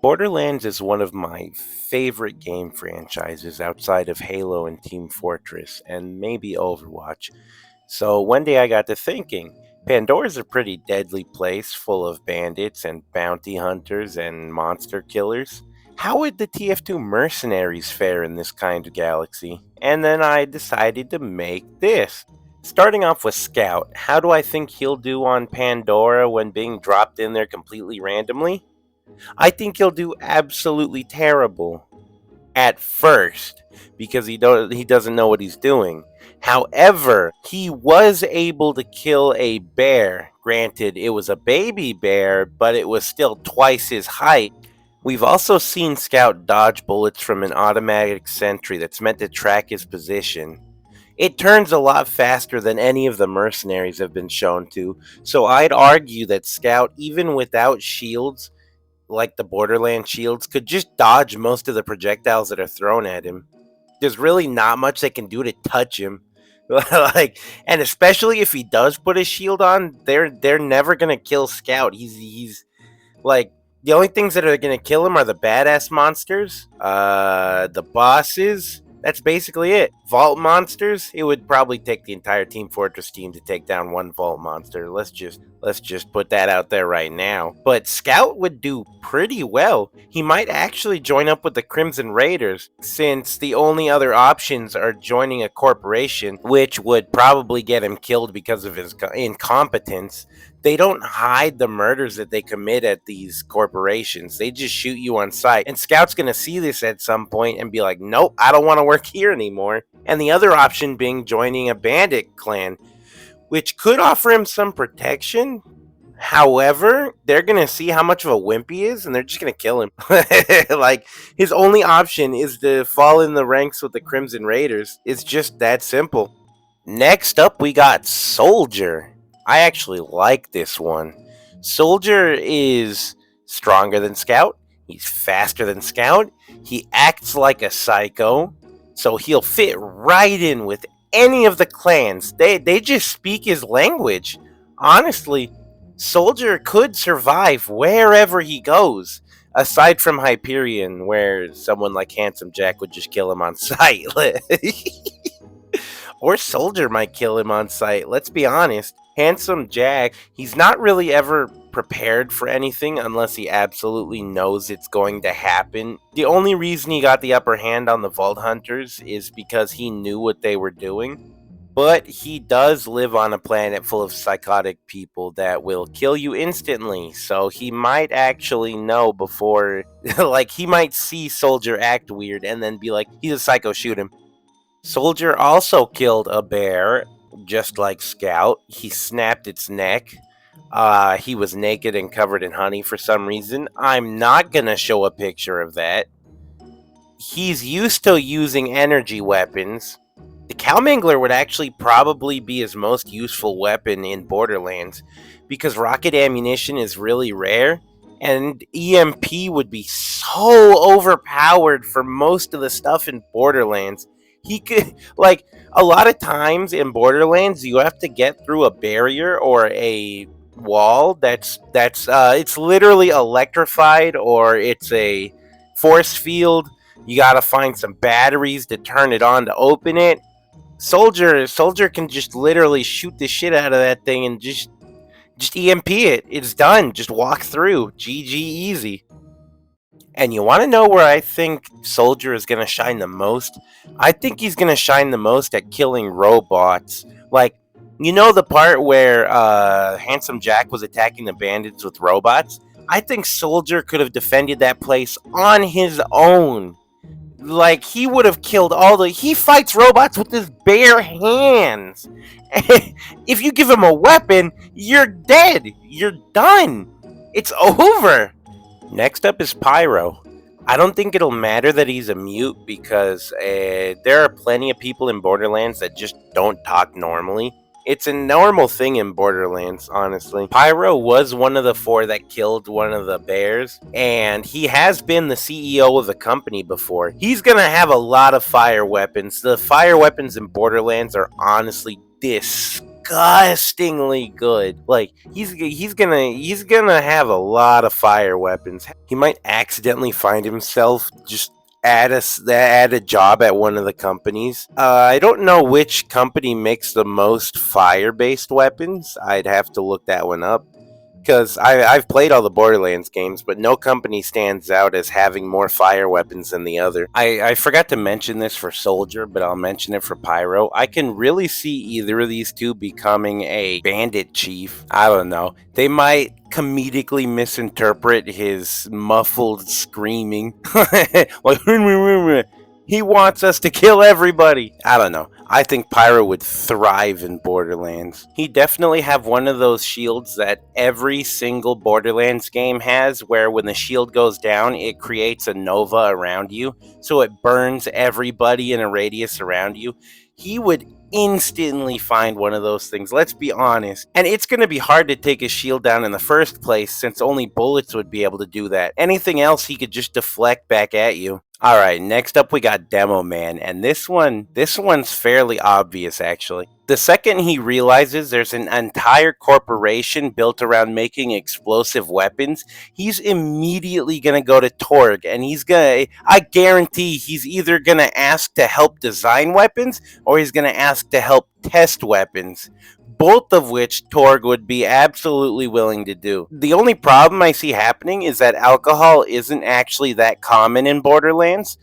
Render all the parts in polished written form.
Borderlands is one of my favorite game franchises outside of Halo and Team Fortress, and maybe Overwatch. So one day I got to thinking, Pandora's a pretty deadly place full of bandits and bounty hunters and monster killers. How would the TF2 mercenaries fare in this kind of galaxy? And then I decided to make this. Starting off with Scout, how do I think he'll do on Pandora when being dropped in there completely randomly? I think he'll do absolutely terrible at first because he doesn't know what he's doing. However, he was able to kill a bear. Granted, it was a baby bear, but it was still twice his height. We've also seen Scout dodge bullets from an automatic sentry that's meant to track his position. It turns a lot faster than any of the mercenaries have been shown to, so I'd argue that Scout, even without shields, like the Borderlands shields, could just dodge most of the projectiles that are thrown at him. There's really not much they can do to touch him. And especially if he does put his shield on, they're never gonna kill Scout. He's like, the only things that are gonna kill him are the badass monsters, the bosses. That's basically it. Vault monsters. It would probably take the entire Team Fortress team to take down one vault monster. Let's just put that out there right now. But Scout would do pretty well. He might actually join up with the Crimson Raiders, since the only other options are joining a corporation, which would probably get him killed because of his incompetence. They don't hide the murders that they commit at these corporations. They just shoot you on sight. And Scout's going to see this at some point and be like, nope, I don't want to work here anymore. And the other option being joining a bandit clan, which could offer him some protection. However, they're going to see how much of a wimp he is, and they're just going to kill him. Like, his only option is to fall in the ranks with the Crimson Raiders. It's just that simple. Next up, we got Soldier. I actually like this one. Soldier is stronger than Scout. He's faster than Scout. He acts like a psycho. So he'll fit right in with any of the clans. They just speak his language. Honestly, Soldier could survive wherever he goes. Aside from Hyperion, where someone like Handsome Jack would just kill him on sight. Or Soldier might kill him on sight. Let's be honest. Handsome Jack, he's not really ever prepared for anything unless he absolutely knows it's going to happen. The only reason he got the upper hand on the Vault Hunters is because he knew what they were doing. But he does live on a planet full of psychotic people that will kill you instantly. So he might actually know before, like, he might see Soldier act weird and then be like, he's a psycho, shoot him. Soldier also killed a bear, just like Scout. He snapped its neck. He was naked and covered in honey for some reason. I'm not gonna show a picture of that. He's used to using energy weapons. The Cowmangler would actually probably be his most useful weapon in Borderlands, because rocket ammunition is really rare, and EMP would be so overpowered for most of the stuff in Borderlands. He could, like, a lot of times in Borderlands, you have to get through a barrier or a wall that's it's literally electrified, or it's a force field. You gotta find some batteries to turn it on to open it. Soldier can just literally shoot the shit out of that thing and just EMP it. It's done. Just walk through. GG easy. And you want to know where I think Soldier is going to shine the most? I think he's going to shine the most at killing robots. Like, you know the part where Handsome Jack was attacking the bandits with robots? I think Soldier could have defended that place on his own. Like, he would have killed he fights robots with his bare hands. If you give him a weapon, you're dead. You're done. It's over. Next up is Pyro. I don't think it'll matter that he's a mute, because there are plenty of people in Borderlands that just don't talk normally. It's a normal thing in Borderlands, honestly. Pyro was one of the 4 that killed one of the bears, and he has been the CEO of the company before. He's gonna have a lot of fire weapons. The fire weapons in Borderlands are honestly disgusting. disgustingly good. Like he's gonna have a lot of fire weapons. He might accidentally find himself just at a job at one of the companies. I don't know which company makes the most fire-based weapons. I'd have to look that one up because I've played all the Borderlands games, but no company stands out as having more fire weapons than the other. I forgot to mention this for Soldier, but I'll mention it for Pyro. I can really see either of these two becoming a bandit chief. I don't know. They might comedically misinterpret his muffled screaming. Like, he wants us to kill everybody. I don't know. I think Pyro would thrive in Borderlands. He definitely have one of those shields that every single Borderlands game has, where when the shield goes down, it creates a nova around you, so it burns everybody in a radius around you. He would instantly find one of those things, let's be honest. And it's going to be hard to take his shield down in the first place, since only bullets would be able to do that. Anything else he could just deflect back at you. Alright, next up we got Demo Man, and this one's fairly obvious actually. The second he realizes there's an entire corporation built around making explosive weapons, he's immediately gonna go to Torg, and I guarantee he's either gonna ask to help design weapons, or he's gonna ask to help test weapons. Both of which Torg would be absolutely willing to do. The only problem I see happening is that alcohol isn't actually that common in Borderlands,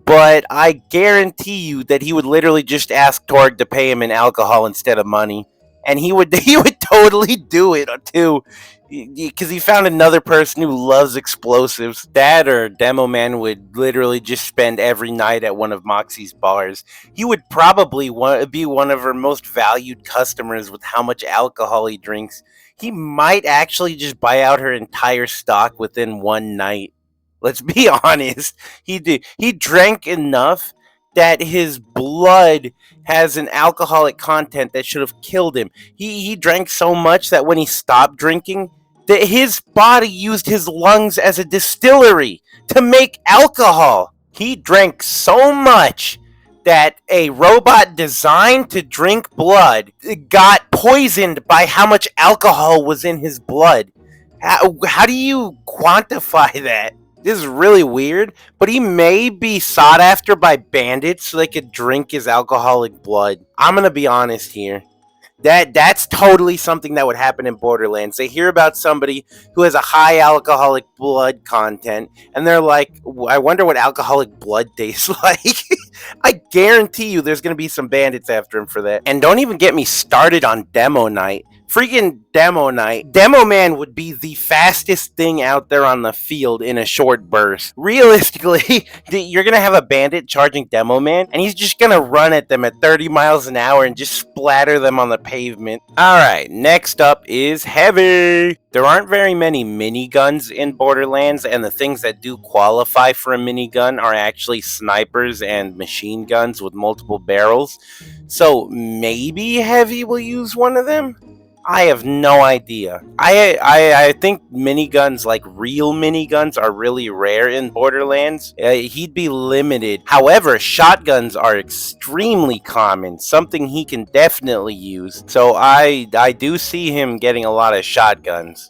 but I guarantee you that he would literally just ask Torg to pay him in alcohol instead of money, and he would he would totally do it too, because he found another person who loves explosives. That or Demo Man would literally just spend every night at one of Moxie's bars. He would probably be one of her most valued customers with how much alcohol he drinks. He might actually just buy out her entire stock within one night. Let's be honest. He drank enough that his blood has an alcoholic content that should have killed him. He drank so much that when he stopped drinking, that his body used his lungs as a distillery to make alcohol. He drank so much that a robot designed to drink blood got poisoned by how much alcohol was in his blood. How do you quantify that? This is really weird, but he may be sought after by bandits so they could drink his alcoholic blood. I'm gonna be honest here. That's totally something that would happen in Borderlands. They hear about somebody who has a high alcoholic blood content, and they're like, I wonder what alcoholic blood tastes like. I guarantee you there's going to be some bandits after him for that. And don't even get me started on Demo Night. Freaking Demo Night. Demo Man would be the fastest thing out there on the field in a short burst. Realistically, you're going to have a bandit charging Demo Man, and he's just going to run at them at 30 miles an hour and just splatter them on the pavement. Alright, next up is Heavy. There aren't very many miniguns in Borderlands, and the things that do qualify for a minigun are actually snipers and machine guns with multiple barrels. So maybe Heavy will use one of them? I have no idea. I think miniguns, like real miniguns, are really rare in Borderlands. He'd be limited. However, shotguns are extremely common, something he can definitely use. So I do see him getting a lot of shotguns.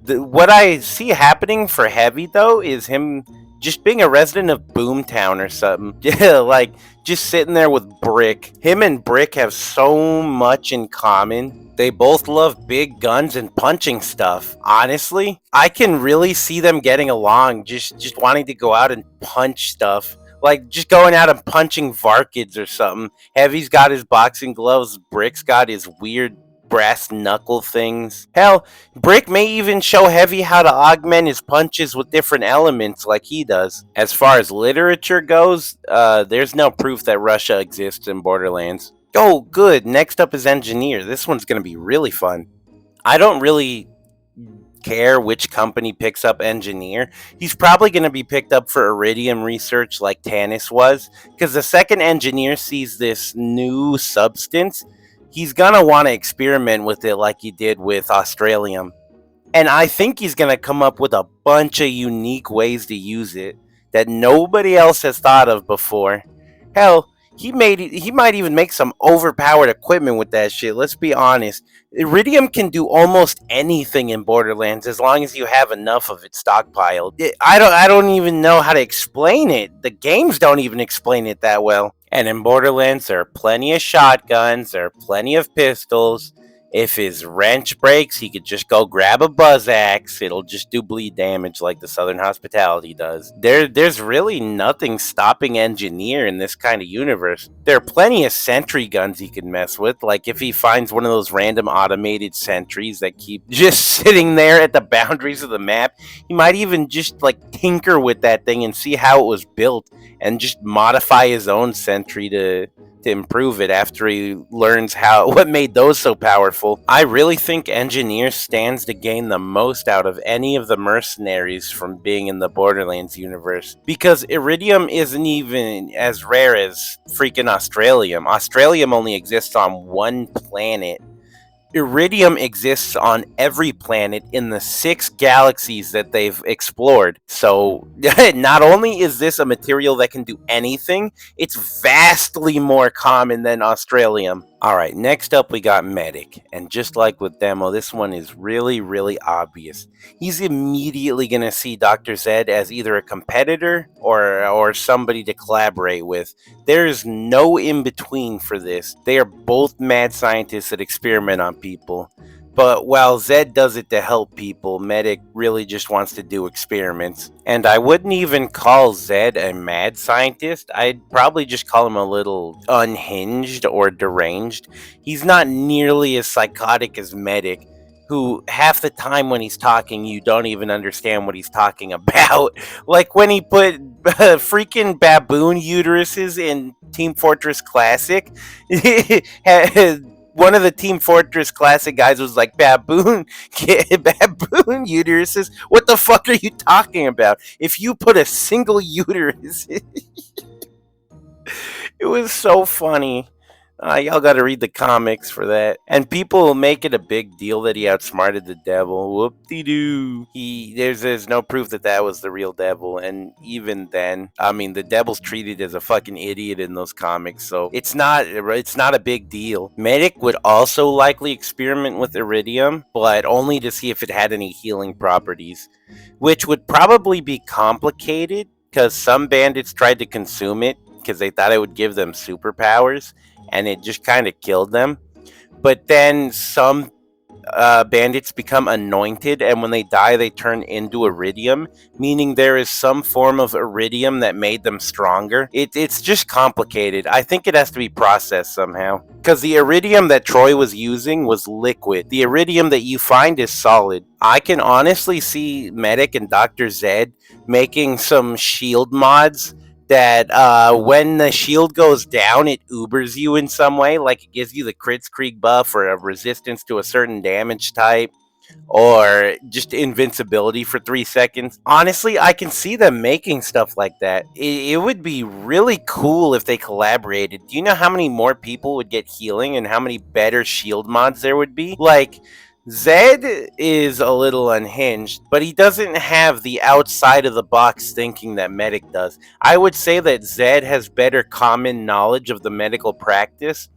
What I see happening for Heavy, though, is him just being a resident of Boomtown or something. Yeah, like, just sitting there with Brick. Him and Brick have so much in common. They both love big guns and punching stuff. Honestly, I can really see them getting along, just wanting to go out and punch stuff. Like, just going out and punching Varkids or something. Heavy's got his boxing gloves, Brick's got his weird brass knuckle things. Hell, Brick may even show Heavy how to augment his punches with different elements like he does. As far as literature goes, there's no proof that Russia exists in Borderlands. Oh, good. Next up is Engineer. This one's going to be really fun. I don't really care which company picks up Engineer. He's probably going to be picked up for Iridium research like Tannis was, because the second Engineer sees this new substance, he's going to want to experiment with it like he did with Australium. And I think he's going to come up with a bunch of unique ways to use it that nobody else has thought of before. Hell, He might even make some overpowered equipment with that shit. Let's be honest. Iridium can do almost anything in Borderlands as long as you have enough of it stockpiled. I don't even know how to explain it. The games don't even explain it that well. And in Borderlands, there are plenty of shotguns, there are plenty of pistols. If his wrench breaks, he could just go grab a buzz axe. It'll just do bleed damage like the Southern Hospitality does. There's really nothing stopping Engineer in this kind of universe. There are plenty of sentry guns he can mess with, like if he finds one of those random automated sentries that keep just sitting there at the boundaries of the map. He might even just like tinker with that thing and see how it was built and just modify his own sentry to improve it after he learns what made those so powerful. I really think Engineer stands to gain the most out of any of the mercenaries from being in the Borderlands universe, because Iridium isn't even as rare as freaking Australium. Australium only exists on one planet. Iridium exists on every planet in the 6 galaxies that they've explored. So, not only is this a material that can do anything, it's vastly more common than Australium. Alright, next up we got Medic. And just like with Demo, this one is really, really obvious. He's immediately going to see Dr. Zed as either a competitor or somebody to collaborate with. There is no in-between for this. They are both mad scientists that experiment on people. But while Zed does it to help people, Medic really just wants to do experiments. And I wouldn't even call Zed a mad scientist. I'd probably just call him a little unhinged or deranged. He's not nearly as psychotic as Medic, who half the time when he's talking, you don't even understand what he's talking about. Like when he put freaking baboon uteruses in Team Fortress Classic. One of the Team Fortress Classic guys was like, baboon uteruses? What the fuck are you talking about? If you put a single uterus, it was so funny. Y'all gotta read the comics for that. And people make it a big deal that he outsmarted the devil. Whoop-de-doo. There's no proof that was the real devil. And even then, I mean, the devil's treated as a fucking idiot in those comics. So it's not a big deal. Medic would also likely experiment with Iridium, but only to see if it had any healing properties, which would probably be complicated because some bandits tried to consume it because they thought it would give them superpowers, and it just kind of killed them. But then some bandits become anointed, and when they die, they turn into Iridium, meaning there is some form of Iridium that made them stronger. It's just complicated. I think it has to be processed somehow. Because the Iridium that Troy was using was liquid. The Iridium that you find is solid. I can honestly see Medic and Dr. Zed making some shield mods that when the shield goes down, it ubers you in some way, like it gives you the Kritzkrieg buff or a resistance to a certain damage type, or just invincibility for 3 seconds. Honestly, I can see them making stuff like that. It would be really cool if they collaborated. Do you know how many more people would get healing and how many better shield mods there would be? Like, Zed is a little unhinged, but he doesn't have the outside of the box thinking that Medic does. I would say that Zed has better common knowledge of the medical practice,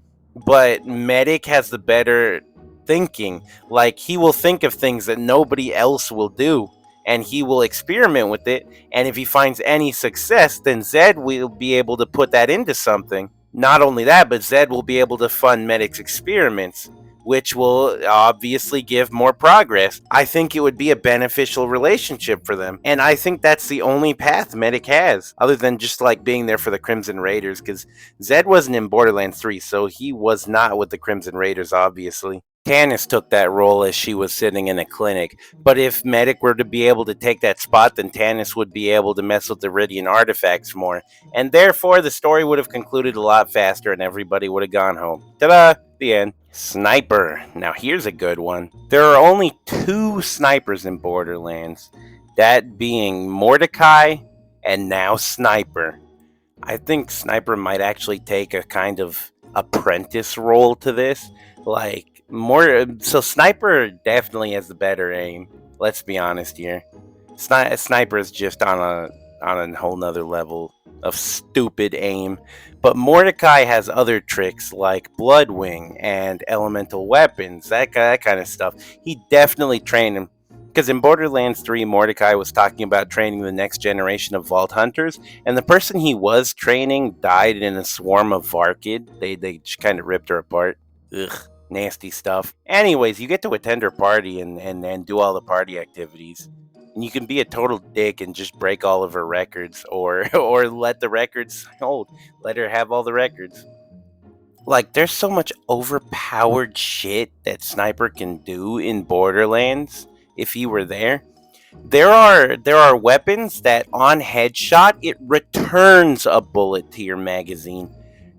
but Medic has the better thinking. Like, he will think of things that nobody else will do, and he will experiment with it, and if he finds any success, then Zed will be able to put that into something. Not only that, but Zed will be able to fund Medic's experiments, which will obviously give more progress. I think it would be a beneficial relationship for them. And I think that's the only path Medic has, other than just like being there for the Crimson Raiders, because Zed wasn't in Borderlands 3, so he was not with the Crimson Raiders, obviously. Tannis took that role as she was sitting in a clinic, but if Medic were to be able to take that spot, then Tannis would be able to mess with the Iridian artifacts more, and therefore the story would have concluded a lot faster and everybody would have gone home. Ta-da! The end. Sniper. Now here's a good one. There are only 2 snipers in Borderlands, that being Mordecai and now Sniper. I think Sniper might actually take a kind of apprentice role to this. So Sniper definitely has the better aim. Let's be honest here. Sniper is just on on a whole nother level of stupid aim. But Mordecai has other tricks like Bloodwing and elemental weapons, that kind of stuff. He definitely trained him. Because in Borderlands 3, Mordecai was talking about training the next generation of Vault Hunters, and the person he was training died in a swarm of Varkid. They just kind of ripped her apart. Ugh, nasty stuff. Anyways, you get to attend her party and do all the party activities. And you can be a total dick and just break all of her records, or or let the records hold. Let her have all the records. Like, there's so much overpowered shit that Sniper can do in Borderlands if he were there. There are weapons that on headshot it returns a bullet to your magazine.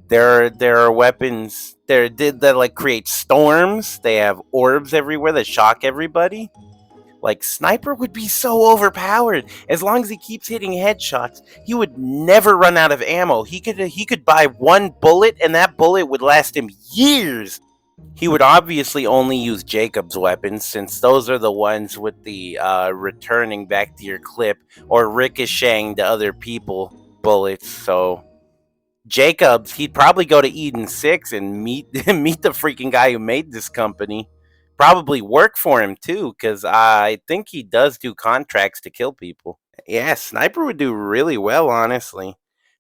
There are weapons that like create storms. They have orbs everywhere that shock everybody. Like, Sniper would be so overpowered. As long as he keeps hitting headshots, he would never run out of ammo. He could buy one bullet, and that bullet would last him years. He would obviously only use Jacob's weapons, since those are the ones with the returning back to your clip or ricocheting to other people bullets. So Jacobs, he'd probably go to Eden 6 and meet meet the freaking guy who made this company. Probably work for him too, because I think he does do contracts to kill people. Yeah, Sniper would do really well, honestly.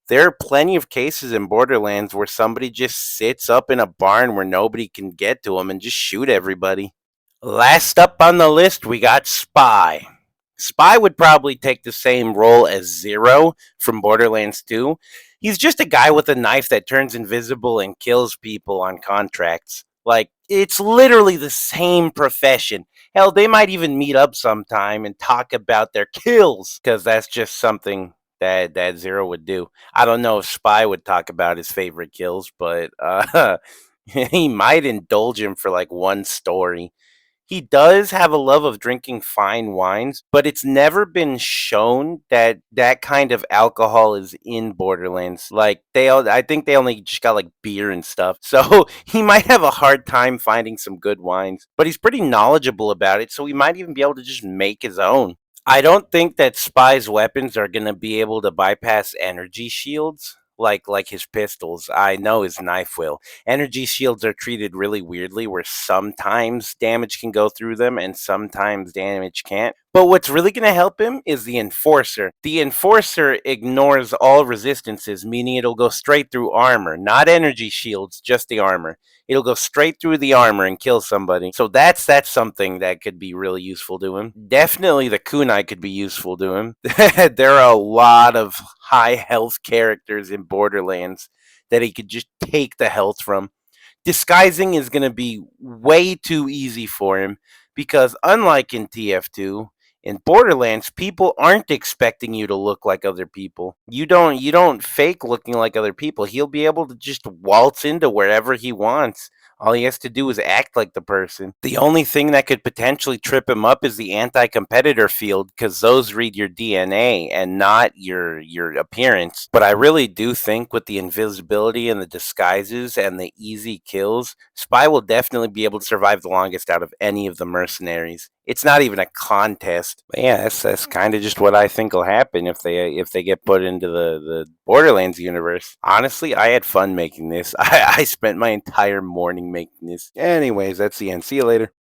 There are plenty of cases in Borderlands where somebody just sits up in a barn where nobody can get to him and just shoot everybody. Last up on the list, we got Spy. Spy would probably take the same role as Zero from Borderlands 2. He's just a guy with a knife that turns invisible and kills people on contracts. Like, it's literally the same profession. Hell, they might even meet up sometime and talk about their kills, because that's just something that Zero would do. I don't know if Spy would talk about his favorite kills, but he might indulge him for like one story. He does have a love of drinking fine wines, but it's never been shown that that kind of alcohol is in Borderlands. Like, I think they only just got like beer and stuff. So he might have a hard time finding some good wines, but he's pretty knowledgeable about it, so he might even be able to just make his own. I don't think that Spy's weapons are gonna be able to bypass energy shields like his pistols. I know his knife will. Energy shields are treated really weirdly, where sometimes damage can go through them and sometimes damage can't. But what's really going to help him is the Enforcer. The Enforcer ignores all resistances, meaning it'll go straight through armor, not energy shields, just the armor. It'll go straight through the armor and kill somebody. So that's something that could be really useful to him. Definitely the kunai could be useful to him. There are a lot of high health characters in Borderlands that he could just take the health from. Disguising is going to be way too easy for him, because unlike in TF2, in Borderlands, people aren't expecting you to look like other people. You don't fake looking like other people. He'll be able to just waltz into wherever he wants. All he has to do is act like the person. The only thing that could potentially trip him up is the anti-competitor field, because those read your DNA and not your appearance. But I really do think with the invisibility and the disguises and the easy kills, Spy will definitely be able to survive the longest out of any of the mercenaries. It's not even a contest. But yeah, that's kind of just what I think will happen if they get put into the Borderlands universe. Honestly, I had fun making this. I spent my entire morning making this. Anyways, that's the end. See you later.